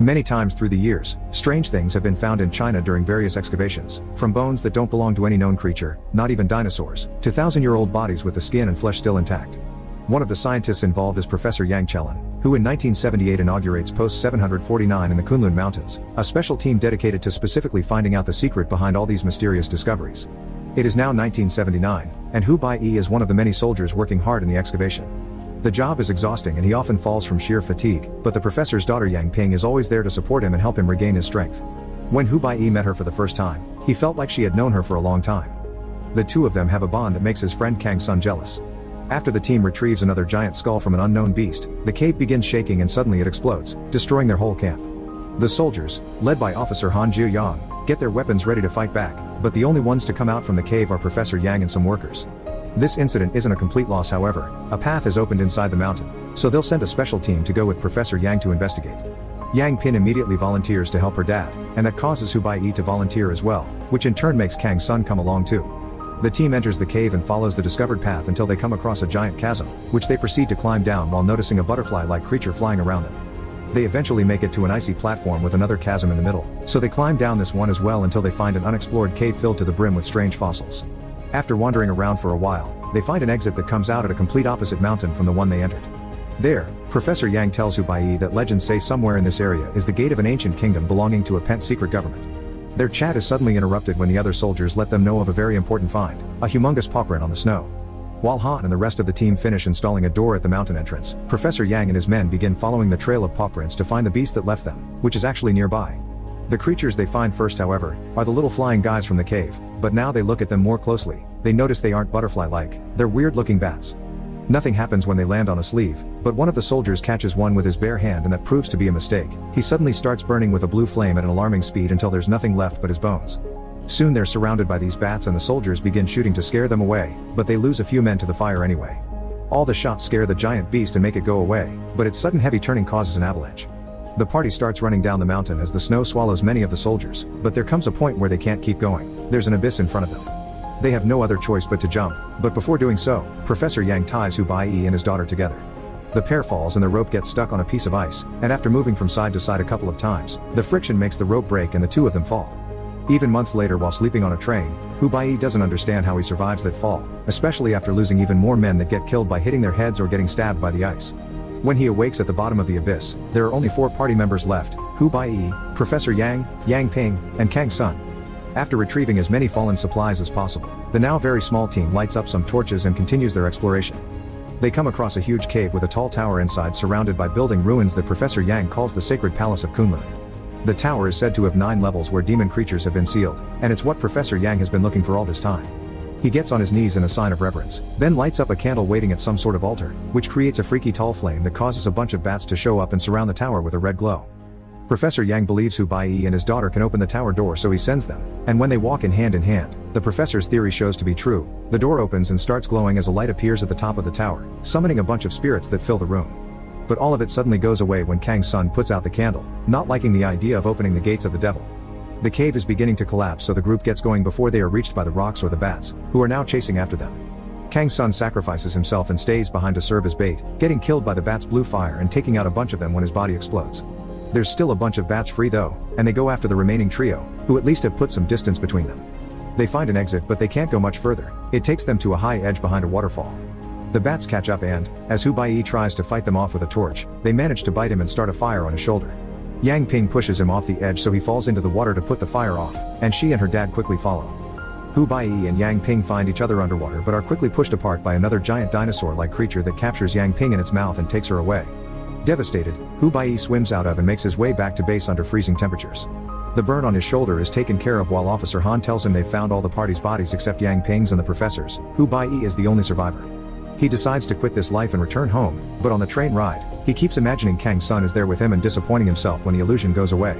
Many times through the years, strange things have been found in China during various excavations, from bones that don't belong to any known creature, not even dinosaurs, to thousand-year-old bodies with the skin and flesh still intact. One of the scientists involved is Professor Yang Chelin, who in 1978 inaugurates Post 749 in the Kunlun Mountains, a special team dedicated to specifically finding out the secret behind all these mysterious discoveries. It is now 1979, and Hu Baiyi is one of the many soldiers working hard in the excavation. The job is exhausting and he often falls from sheer fatigue, but the professor's daughter Yang Ping is always there to support him and help him regain his strength. When Hu Baiyi met her for the first time, he felt like she had known her for a long time. The two of them have a bond that makes his friend Kang Sun jealous. After the team retrieves another giant skull from an unknown beast, the cave begins shaking and suddenly it explodes, destroying their whole camp. The soldiers, led by Officer Han Jiuyang, get their weapons ready to fight back, but the only ones to come out from the cave are Professor Yang and some workers. This incident isn't a complete loss, however. A path is opened inside the mountain, so they'll send a special team to go with Professor Yang to investigate. Yang Pin immediately volunteers to help her dad, and that causes Hu Baiyi to volunteer as well, which in turn makes Kang Sun come along too. The team enters the cave and follows the discovered path until they come across a giant chasm, which they proceed to climb down while noticing a butterfly-like creature flying around them. They eventually make it to an icy platform with another chasm in the middle, so they climb down this one as well until they find an unexplored cave filled to the brim with strange fossils. After wandering around for a while, they find an exit that comes out at a complete opposite mountain from the one they entered. There, Professor Yang tells Hu Baiyi that legends say somewhere in this area is the gate of an ancient kingdom belonging to a pent secret government. Their chat is suddenly interrupted when the other soldiers let them know of a very important find, a humongous paw print on the snow. While Han and the rest of the team finish installing a door at the mountain entrance, Professor Yang and his men begin following the trail of paw prints to find the beast that left them, which is actually nearby. The creatures they find first, however, are the little flying guys from the cave, but now they look at them more closely, they notice they aren't butterfly-like, they're weird-looking bats. Nothing happens when they land on a sleeve, but one of the soldiers catches one with his bare hand and that proves to be a mistake. He suddenly starts burning with a blue flame at an alarming speed until there's nothing left but his bones. Soon they're surrounded by these bats and the soldiers begin shooting to scare them away, but they lose a few men to the fire anyway. All the shots scare the giant beast and make it go away, but its sudden heavy turning causes an avalanche. The party starts running down the mountain as the snow swallows many of the soldiers, but there comes a point where they can't keep going. There's an abyss in front of them. They have no other choice but to jump, but before doing so, Professor Yang ties Hu Baiyi and his daughter together. The pair falls and the rope gets stuck on a piece of ice, and after moving from side to side a couple of times, the friction makes the rope break and the two of them fall. Even months later while sleeping on a train, Hu Baiyi doesn't understand how he survives that fall, especially after losing even more men that get killed by hitting their heads or getting stabbed by the ice. When he awakes at the bottom of the abyss, there are only 4 party members left: Hu Baiyi, Professor Yang, Yang Ping, and Kang Sun. After retrieving as many fallen supplies as possible, the now very small team lights up some torches and continues their exploration. They come across a huge cave with a tall tower inside surrounded by building ruins that Professor Yang calls the Sacred Palace of Kunlun. The tower is said to have 9 levels where demon creatures have been sealed, and it's what Professor Yang has been looking for all this time. He gets on his knees in a sign of reverence, then lights up a candle waiting at some sort of altar, which creates a freaky tall flame that causes a bunch of bats to show up and surround the tower with a red glow. Professor Yang believes Hu Baiyi and his daughter can open the tower door, so he sends them, and when they walk in hand, the professor's theory shows to be true. The door opens and starts glowing as a light appears at the top of the tower, summoning a bunch of spirits that fill the room. But all of it suddenly goes away when Kang Sun puts out the candle, not liking the idea of opening the gates of the devil. The cave is beginning to collapse, so the group gets going before they are reached by the rocks or the bats, who are now chasing after them. Kang Sun sacrifices himself and stays behind to serve as bait, getting killed by the bats' blue fire and taking out a bunch of them when his body explodes. There's still a bunch of bats free though, and they go after the remaining trio, who at least have put some distance between them. They find an exit, but they can't go much further. It takes them to a high edge behind a waterfall. The bats catch up and, as Hu Baiyi tries to fight them off with a torch, they manage to bite him and start a fire on his shoulder. Yang Ping pushes him off the edge so he falls into the water to put the fire off, and she and her dad quickly follow. Hu Baiyi and Yang Ping find each other underwater but are quickly pushed apart by another giant dinosaur-like creature that captures Yang Ping in its mouth and takes her away. Devastated, Hu Baiyi swims out of and makes his way back to base under freezing temperatures. The burn on his shoulder is taken care of while Officer Han tells him they've found all the party's bodies except Yang Ping's and the professor's. Hu Baiyi is the only survivor. He decides to quit this life and return home, but on the train ride, he keeps imagining Kang Sun is there with him and disappointing himself when the illusion goes away.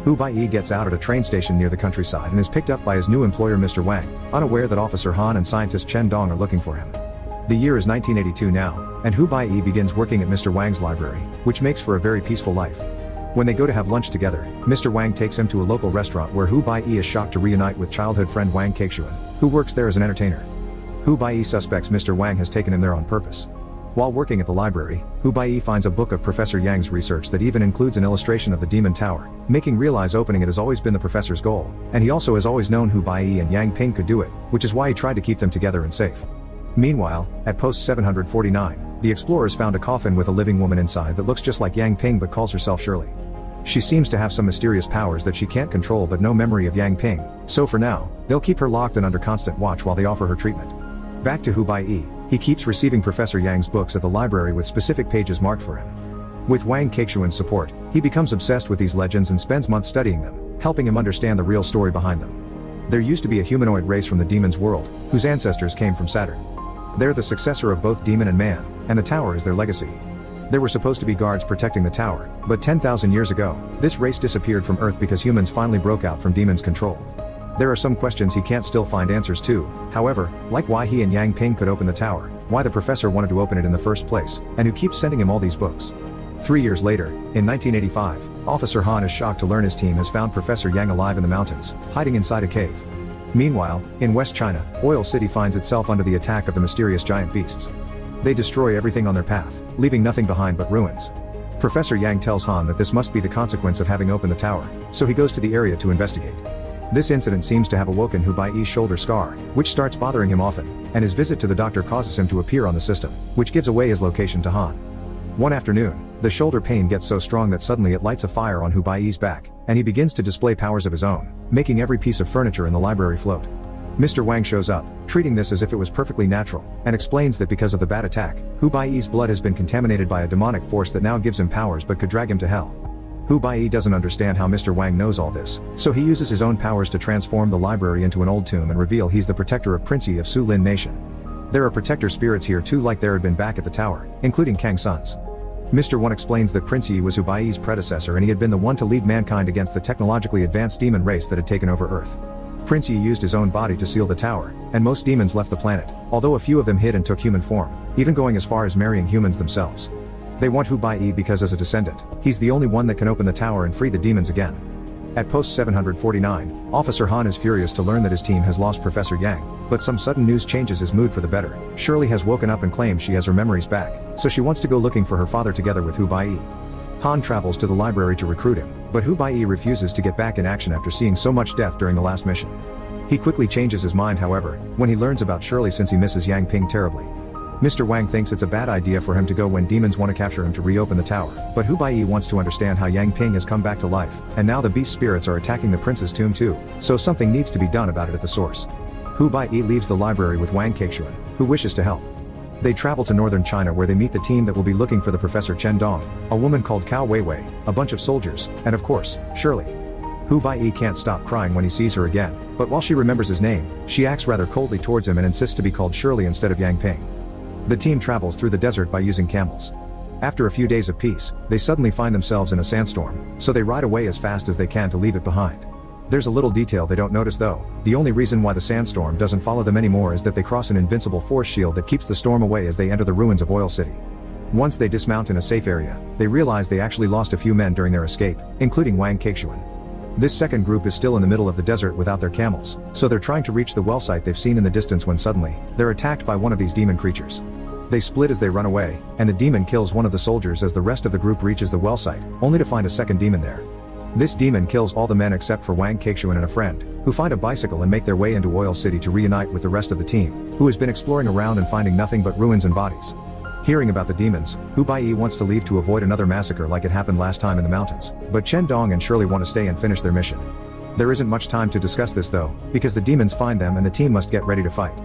Hu Baiyi gets out at a train station near the countryside and is picked up by his new employer Mr. Wang, unaware that Officer Han and scientist Chen Dong are looking for him. The year is 1982 now, and Hu Baiyi begins working at Mr. Wang's library, which makes for a very peaceful life. When they go to have lunch together, Mr. Wang takes him to a local restaurant where Hu Baiyi is shocked to reunite with childhood friend Wang Kexuan, who works there as an entertainer. Hu Baiyi suspects Mr. Wang has taken him there on purpose. While working at the library, Hu Baiyi finds a book of Professor Yang's research that even includes an illustration of the Demon Tower, making realize opening it has always been the professor's goal, and he also has always known Hu Baiyi and Yang Ping could do it, which is why he tried to keep them together and safe. Meanwhile, at post 749, the explorers found a coffin with a living woman inside that looks just like Yang Ping but calls herself Shirley. She seems to have some mysterious powers that she can't control but no memory of Yang Ping, so for now, they'll keep her locked and under constant watch while they offer her treatment. Back to Hu Baiyi, he keeps receiving Professor Yang's books at the library with specific pages marked for him. With Wang Kexuan's support, he becomes obsessed with these legends and spends months studying them, helping him understand the real story behind them. There used to be a humanoid race from the demon's world, whose ancestors came from Saturn. They're the successor of both demon and man, and the tower is their legacy. There were supposed to be guards protecting the tower, but 10,000 years ago, this race disappeared from Earth because humans finally broke out from demons' control. There are some questions he can't still find answers to, however, like why he and Yang Ping could open the tower, why the professor wanted to open it in the first place, and who keeps sending him all these books. 3 years later, in 1985, Officer Han is shocked to learn his team has found Professor Yang alive in the mountains, hiding inside a cave. Meanwhile, in West China, Oil City finds itself under the attack of the mysterious giant beasts. They destroy everything on their path, leaving nothing behind but ruins. Professor Yang tells Han that this must be the consequence of having opened the tower, so he goes to the area to investigate. This incident seems to have awoken Hu Baiyi's shoulder scar, which starts bothering him often, and his visit to the doctor causes him to appear on the system, which gives away his location to Han. One afternoon, the shoulder pain gets so strong that suddenly it lights a fire on Hu Baiyi's back, and he begins to display powers of his own, making every piece of furniture in the library float. Mr. Wang shows up, treating this as if it was perfectly natural, and explains that because of the bad attack, Hu Baiyi's blood has been contaminated by a demonic force that now gives him powers but could drag him to hell. Hu Baiyi doesn't understand how Mr. Wang knows all this, so he uses his own powers to transform the library into an old tomb and reveal he's the protector of Princey of Su Lin Nation. There are protector spirits here too, like there had been back at the tower, including Kang Sun's. Mr. One explains that Princey was Hu Baiyi's predecessor and he had been the one to lead mankind against the technologically advanced demon race that had taken over Earth. Princey used his own body to seal the tower, and most demons left the planet, although a few of them hid and took human form, even going as far as marrying humans themselves. They want Hu Baiyi because as a descendant, he's the only one that can open the tower and free the demons again. At post 749, Officer Han is furious to learn that his team has lost Professor Yang, but some sudden news changes his mood for the better. Shirley has woken up and claims she has her memories back, so she wants to go looking for her father together with Hu Baiyi. Han travels to the library to recruit him, but Hu Baiyi refuses to get back in action after seeing so much death during the last mission. He quickly changes his mind, however, when he learns about Shirley since he misses Yang Ping terribly. Mr. Wang thinks it's a bad idea for him to go when demons want to capture him to reopen the tower, but Hu Baiyi wants to understand how Yang Ping has come back to life, and now the beast spirits are attacking the prince's tomb too, so something needs to be done about it at the source. Hu Baiyi leaves the library with Wang Kexuan, who wishes to help. They travel to northern China where they meet the team that will be looking for the Professor Chen Dong, a woman called Cao Weiwei, a bunch of soldiers, and of course, Shirley. Hu Baiyi can't stop crying when he sees her again, but while she remembers his name, she acts rather coldly towards him and insists to be called Shirley instead of Yang Ping. The team travels through the desert by using camels. After a few days of peace, they suddenly find themselves in a sandstorm, so they ride away as fast as they can to leave it behind. There's a little detail they don't notice though. The only reason why the sandstorm doesn't follow them anymore is that they cross an invincible force shield that keeps the storm away as they enter the ruins of Oil City. Once they dismount in a safe area, they realize they actually lost a few men during their escape, including Wang Kexuan. This second group is still in the middle of the desert without their camels, so they're trying to reach the well site they've seen in the distance when suddenly, they're attacked by one of these demon creatures. They split as they run away, and the demon kills one of the soldiers as the rest of the group reaches the well site, only to find a second demon there. This demon kills all the men except for Wang Kexuan and a friend, who find a bicycle and make their way into Oil City to reunite with the rest of the team, who has been exploring around and finding nothing but ruins and bodies. Hearing about the demons, Hu Baiyi wants to leave to avoid another massacre like it happened last time in the mountains, but Chen Dong and Shirley want to stay and finish their mission. There isn't much time to discuss this though, because the demons find them and the team must get ready to fight.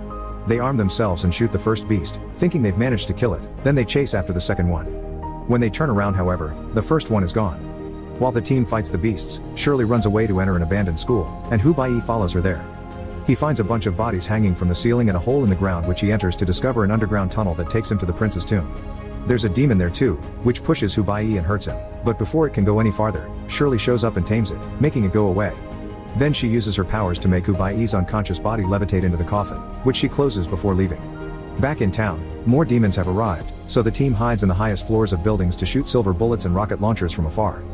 They arm themselves and shoot the first beast, thinking they've managed to kill it, then they chase after the second one. When they turn around however, the first one is gone. While the team fights the beasts, Shirley runs away to enter an abandoned school, and Hu Baiyi follows her there. He finds a bunch of bodies hanging from the ceiling and a hole in the ground which he enters to discover an underground tunnel that takes him to the prince's tomb. There's a demon there too, which pushes Hu Baiyi and hurts him, but before it can go any farther, Shirley shows up and tames it, making it go away. Then she uses her powers to make Hu Baiyi's unconscious body levitate into the coffin, which she closes before leaving. Back in town, more demons have arrived, so the team hides in the highest floors of buildings to shoot silver bullets and rocket launchers from afar.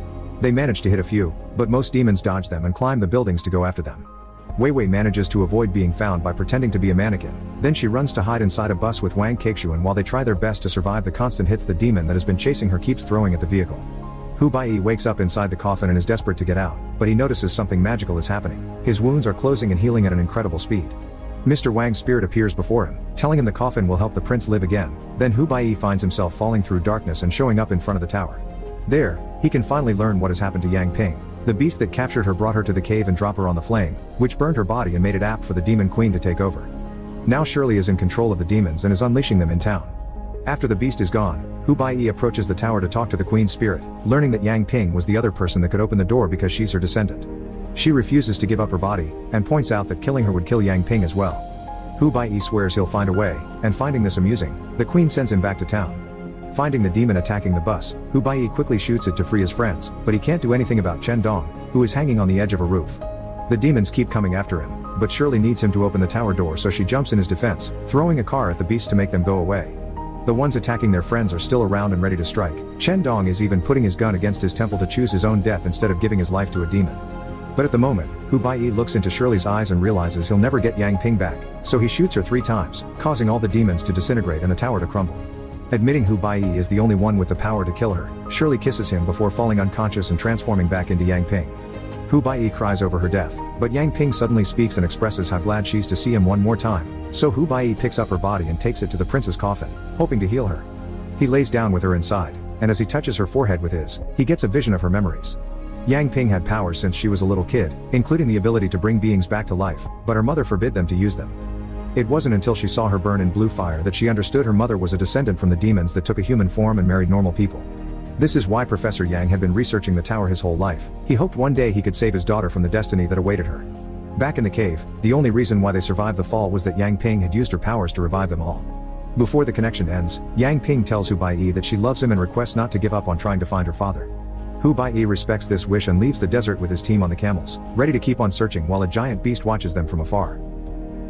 They manage to hit a few, but most demons dodge them and climb the buildings to go after them. Wei Wei manages to avoid being found by pretending to be a mannequin. Then she runs to hide inside a bus with Wang Kexu, and while they try their best to survive the constant hits the demon that has been chasing her keeps throwing at the vehicle. Hu Baiyi wakes up inside the coffin and is desperate to get out, but he notices something magical is happening. His wounds are closing and healing at an incredible speed. Mr. Wang's spirit appears before him, telling him the coffin will help the prince live again. Then Hu Baiyi finds himself falling through darkness and showing up in front of the tower. There, he can finally learn what has happened to Yang Ping. The beast that captured her brought her to the cave and dropped her on the flame, which burned her body and made it apt for the demon queen to take over. Now Shirley is in control of the demons and is unleashing them in town. After the beast is gone, Hu Baiyi approaches the tower to talk to the queen's spirit, learning that Yang Ping was the other person that could open the door because she's her descendant. She refuses to give up her body, and points out that killing her would kill Yang Ping as well. Hu Baiyi swears he'll find a way, and finding this amusing, the queen sends him back to town. Finding the demon attacking the bus, Hu Baiyi quickly shoots it to free his friends, but he can't do anything about Chen Dong, who is hanging on the edge of a roof. The demons keep coming after him, but Shirley needs him to open the tower door, so she jumps in his defense, throwing a car at the beast to make them go away. The ones attacking their friends are still around and ready to strike. Chen Dong is even putting his gun against his temple to choose his own death instead of giving his life to a demon. But at the moment, Hu Baiyi looks into Shirley's eyes and realizes he'll never get Yang Ping back, so he shoots her 3 times, causing all the demons to disintegrate and the tower to crumble. Admitting Hu Baiyi is the only one with the power to kill her, Shirley kisses him before falling unconscious and transforming back into Yang Ping. Hu Baiyi cries over her death, but Yang Ping suddenly speaks and expresses how glad she's to see him one more time, so Hu Baiyi picks up her body and takes it to the prince's coffin, hoping to heal her. He lays down with her inside, and as he touches her forehead with his, he gets a vision of her memories. Yang Ping had powers since she was a little kid, including the ability to bring beings back to life, but her mother forbid them to use them. It wasn't until she saw her burn in blue fire that she understood her mother was a descendant from the demons that took a human form and married normal people. This is why Professor Yang had been researching the tower his whole life. He hoped one day he could save his daughter from the destiny that awaited her. Back in the cave, the only reason why they survived the fall was that Yang Ping had used her powers to revive them all. Before the connection ends, Yang Ping tells Hu Baiyi that she loves him and requests not to give up on trying to find her father. Hu Baiyi respects this wish and leaves the desert with his team on the camels, ready to keep on searching while a giant beast watches them from afar.